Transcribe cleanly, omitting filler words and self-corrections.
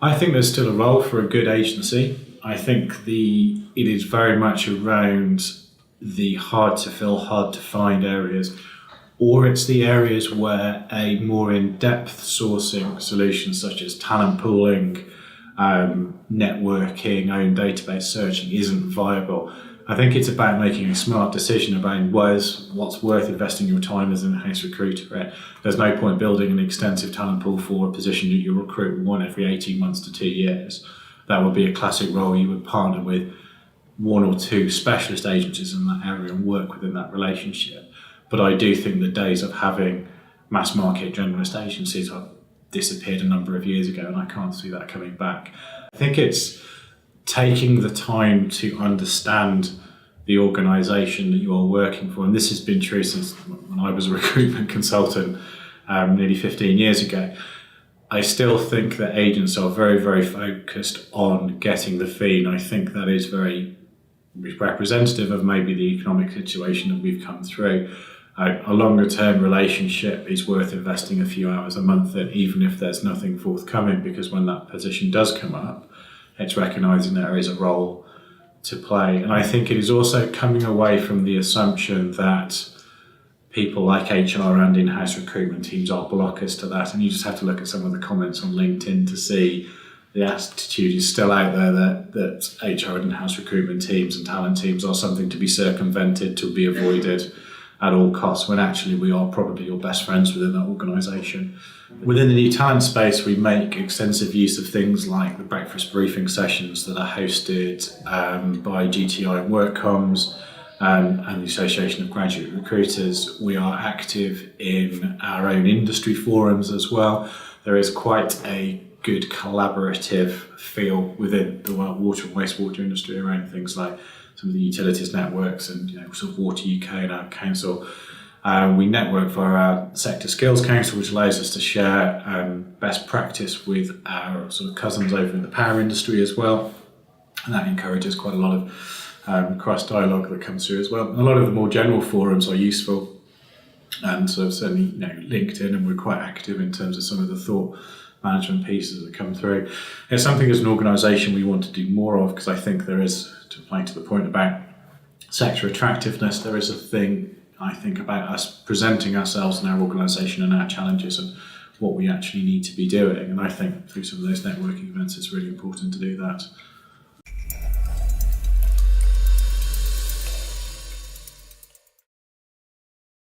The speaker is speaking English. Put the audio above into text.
I think there's still a role for a good agency. I think it is very much around the hard to fill, hard to find areas, or it's the areas where a more in-depth sourcing solution such as talent pooling, networking, own database searching isn't viable. I think it's about making a smart decision about what's worth investing your time as an in-house recruiter. Right? There's no point building an extensive talent pool for a position that you recruit one every 18 months to 2 years. That would be a classic role. You would partner with one or two specialist agencies in that area and work within that relationship. But I do think the days of having mass market generalist agencies have disappeared a number of years ago, and I can't see that coming back. I think it's taking the time to understand the organisation that you are working for, and this has been true since when I was a recruitment consultant nearly 15 years ago. I still think that agents are very, very focused on getting the fee, and I think that is very representative of maybe the economic situation that we've come through. A longer term relationship is worth investing a few hours a month in, even if there's nothing forthcoming, because when that position does come up, it's recognising there is a role to play. And I think it is also coming away from the assumption that people like HR and in-house recruitment teams are blockers to that. And you just have to look at some of the comments on LinkedIn to see the attitude is still out there that HR and in-house recruitment teams and talent teams are something to be circumvented, to be avoided at all costs, when actually we are probably your best friends within that organisation. Within the new talent space, we make extensive use of things like the breakfast briefing sessions that are hosted by GTI and WorkComs and the Association of Graduate Recruiters. We are active in our own industry forums as well. There is quite a good collaborative feel within the water and wastewater industry around things like some of the utilities networks and sort of Water UK and our council. We network via our Sector Skills Council, which allows us to share best practice with our sort of cousins over in the power industry as well. And that encourages quite a lot of cross-dialogue that comes through as well. And a lot of the more general forums are useful, and so certainly LinkedIn, and we're quite active in terms of some of the thought management pieces that come through. It's something as an organisation we want to do more of, because I think there is, to play to the point about sector attractiveness, there is a thing, I think, about us presenting ourselves and our organisation and our challenges and what we actually need to be doing. And I think through some of those networking events, it's really important to do that.